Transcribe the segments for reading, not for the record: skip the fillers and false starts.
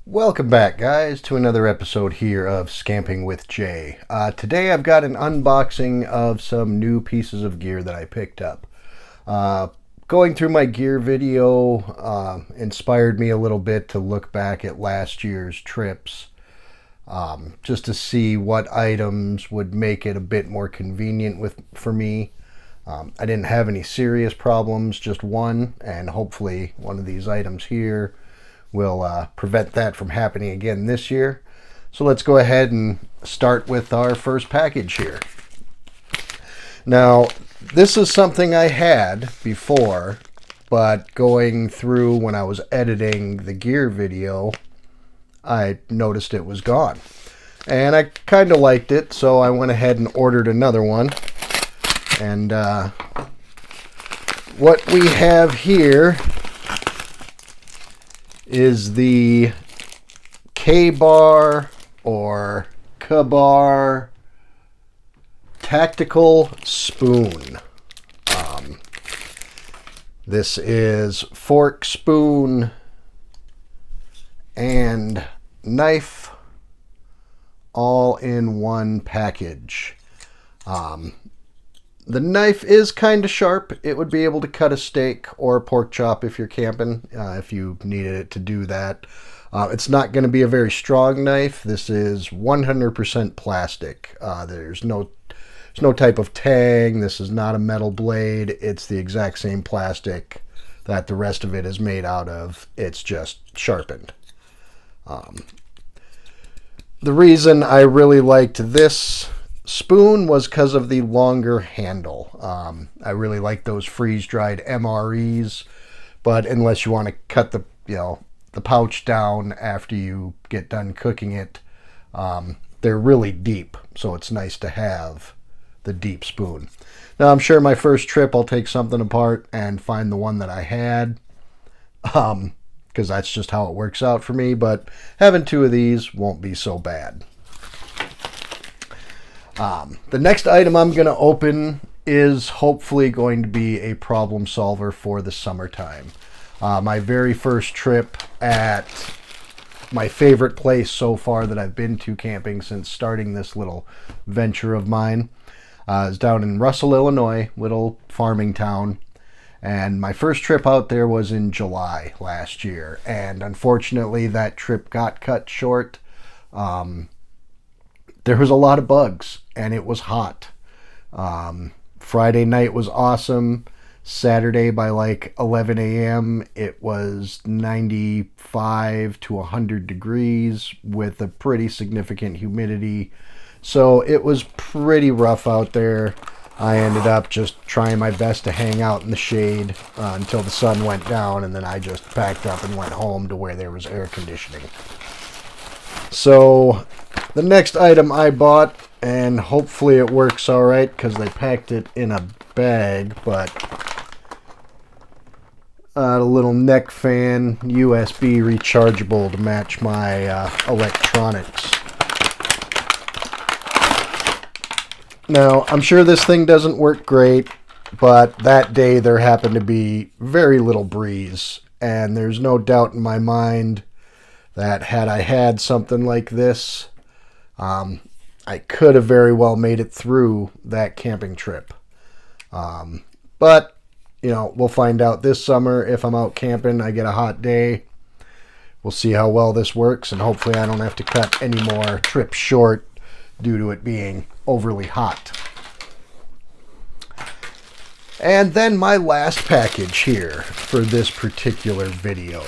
Welcome back, guys, to another episode here of Scamping with Jay. Today I've got an unboxing of some new pieces of gear that I picked up. Going through my gear video inspired me a little bit to look back at last year's trips, just to see what items would make it a bit more convenient for me. I didn't have any serious problems, just one, and hopefully one of these items here will prevent that from happening again this year. So let's go ahead and start with our first package here. Now, this is something I had before, but going through when I was editing the gear video, I noticed it was gone. And I kind of liked it, so I went ahead and ordered another one. And what we have here is the Ka-Bar or Ka-Bar tactical spoon. This is fork, spoon, and knife all in one package. The knife is kind of sharp. It would be able to cut a steak or a pork chop if you're camping, if you needed it to do that. It's not going to be a very strong knife. This is 100% plastic. There's no type of tang. This is not a metal blade. It's the exact same plastic that the rest of it is made out of. It's just sharpened. The reason I really liked this spoon was because of the longer handle. I really like those freeze-dried MREs, but unless you want to cut the pouch down after you get done cooking it, they're really deep, so it's nice to have the deep spoon. Now, I'm sure my first trip I'll take something apart and find the one that I had, because that's just how it works out for me, but having two of these won't be so bad. The next item I'm going to open is hopefully going to be a problem solver for the summertime. My very first trip at my favorite place so far that I've been to camping since starting this little venture of mine is down in Russell, Illinois, little farming town. And my first trip out there was in July last year. And unfortunately, that trip got cut short. There was a lot of bugs, and it was hot. Friday night was awesome. Saturday by like 11 a.m. it was 95 to 100 degrees with a pretty significant humidity. So it was pretty rough out there. I ended up just trying my best to hang out in the shade until the sun went down, and then I just packed up and went home to where there was air conditioning. So the next item I bought, and hopefully it works all right because they packed it in a bag, but a little neck fan, USB rechargeable to match my electronics. Now, I'm sure this thing doesn't work great, but that day there happened to be very little breeze, and there's no doubt in my mind that had I had something like this, I could have very well made it through that camping trip. But, we'll find out this summer. If I'm out camping, I get a hot day. We'll see how well this works, and hopefully I don't have to cut any more trips short due to it being overly hot. And then my last package here for this particular video.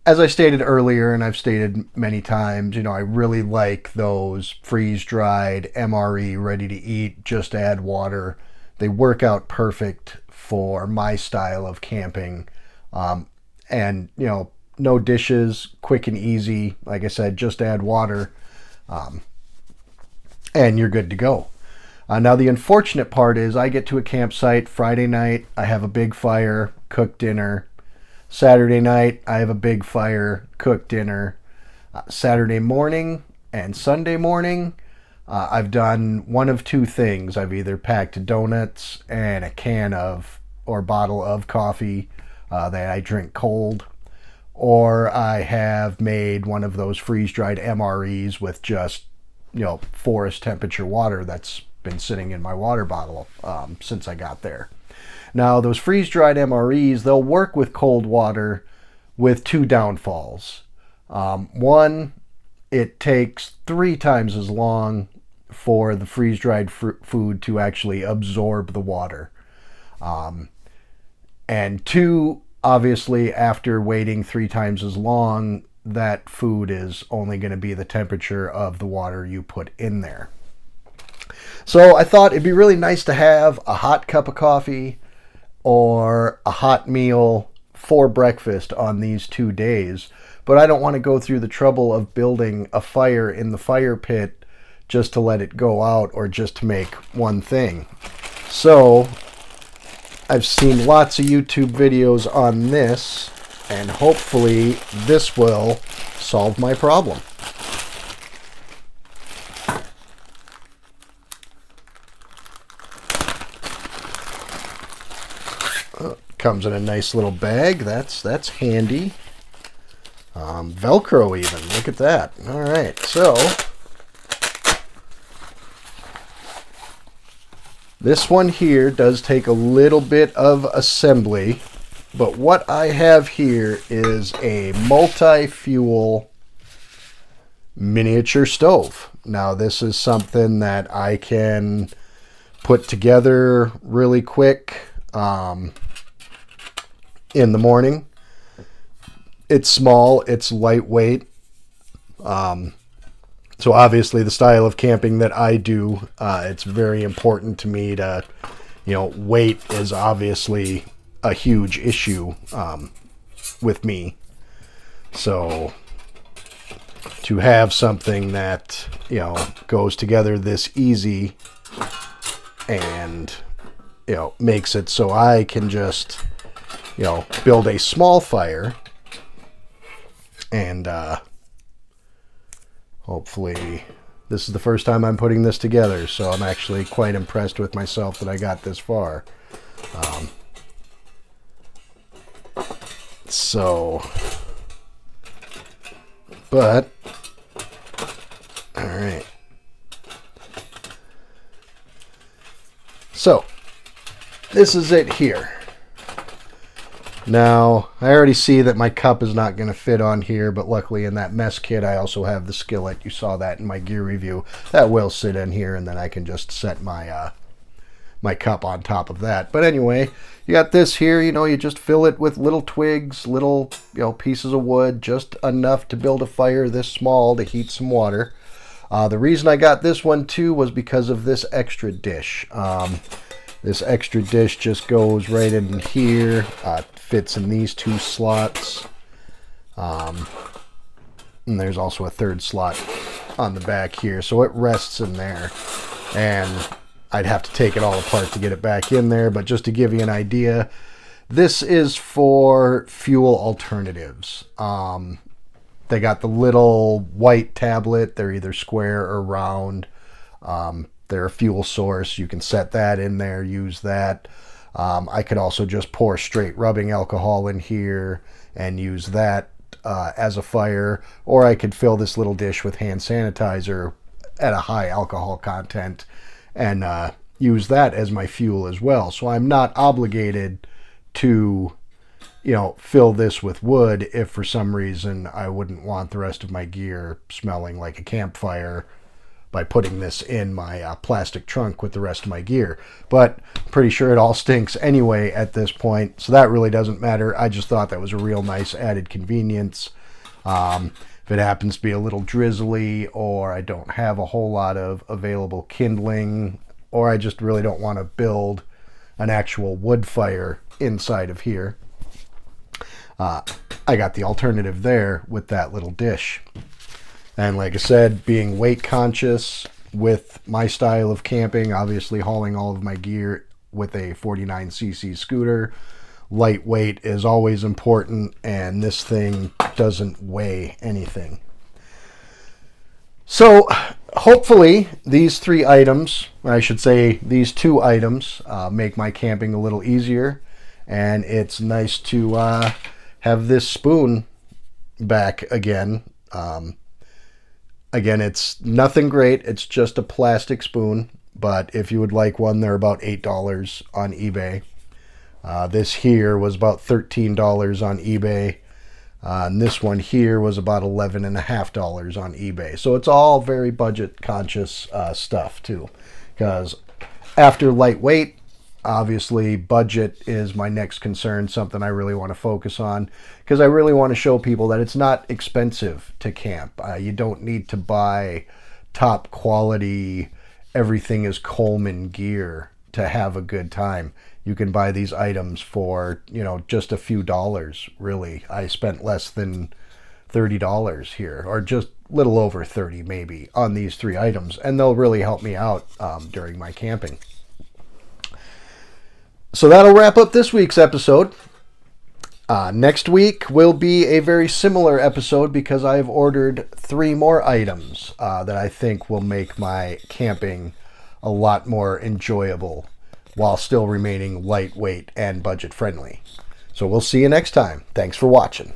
As I stated earlier, and I've stated many times, I really like those freeze-dried MRE ready-to-eat, just add water. They work out perfect for my style of camping. And, no dishes, quick and easy. Like I said, just add water, and you're good to go. Now, the unfortunate part is I get to a campsite Friday night. I have a big fire, cook dinner. Saturday night, I have a big fire, cook dinner. Saturday morning and Sunday morning, I've done one of two things. I've either packed donuts and a can of or bottle of coffee that I drink cold, or I have made one of those freeze-dried MREs with just, forest temperature water that's been sitting in my water bottle since I got there. Now, those freeze-dried MREs, they'll work with cold water with two downfalls. One, it takes 3 times as long for the freeze-dried food to actually absorb the water. And 2, obviously, after waiting 3 times as long, that food is only going to be the temperature of the water you put in there. So I thought it'd be really nice to have a hot cup of coffee or a hot meal for breakfast on these 2 days, but I don't want to go through the trouble of building a fire in the fire pit just to let it go out or just to make one thing. So I've seen lots of YouTube videos on this, and hopefully this will solve my problem. Comes in a nice little bag. That's handy. Velcro even. Look at that. All right, so this one here does take a little bit of assembly, but what I have here is a multi-fuel miniature stove. Now, this is something that I can put together really quick in the morning. It's small, it's lightweight. So obviously the style of camping that I do, it's very important to me to, weight is obviously a huge issue with me. So to have something that, goes together this easy and, makes it so I can just, build a small fire and hopefully this is the first time I'm putting this together, so I'm actually quite impressed with myself that I got this far. But all right. So this is it here. Now, I already see that my cup is not going to fit on here, but luckily in that mess kit, I also have the skillet. You saw that in my gear review. That will sit in here, and then I can just set my my cup on top of that. But anyway, you got this here. You just fill it with little twigs, little pieces of wood, just enough to build a fire this small to heat some water. The reason I got this one too was because of this extra dish. This extra dish just goes right in here, fits in these 2 slots, and there's also a 3rd slot on the back here, so it rests in there, and I'd have to take it all apart to get it back in there. But just to give you an idea, this is for fuel alternatives. They got the little white tablet. They're either square or round. They're a fuel source. You can set that in there, use that. I could also just pour straight rubbing alcohol in here and use that as a fire, or I could fill this little dish with hand sanitizer at a high alcohol content and use that as my fuel as well. So I'm not obligated to, fill this with wood if for some reason I wouldn't want the rest of my gear smelling like a campfire by putting this in my plastic trunk with the rest of my gear. But I'm pretty sure it all stinks anyway at this point, so that really doesn't matter. I just thought that was a real nice added convenience. If it happens to be a little drizzly, or I don't have a whole lot of available kindling, or I just really don't want to build an actual wood fire inside of here, I got the alternative there with that little dish. And like I said, being weight conscious with my style of camping, obviously hauling all of my gear with a 49cc scooter, lightweight is always important, and this thing doesn't weigh anything. So hopefully these 3 items, or I should say these 2 items, make my camping a little easier. And it's nice to have this spoon back again. Again, it's nothing great. It's just a plastic spoon. But if you would like one, they're about $8 on eBay. This here was about $13 on eBay. And this one here was about $11.50 on eBay. So it's all very budget conscious stuff too. Because after lightweight, obviously budget is my next concern, something I really want to focus on. Because I really want to show people that it's not expensive to camp. You don't need to buy top quality, everything is Coleman gear to have a good time. You can buy these items for, just a few dollars, really. I spent less than $30 here, or just a little over 30 maybe, on these 3 items, and they'll really help me out during my camping. So that'll wrap up this week's episode. Next week will be a very similar episode because I've ordered 3 more items that I think will make my camping a lot more enjoyable while still remaining lightweight and budget friendly. So we'll see you next time. Thanks for watching.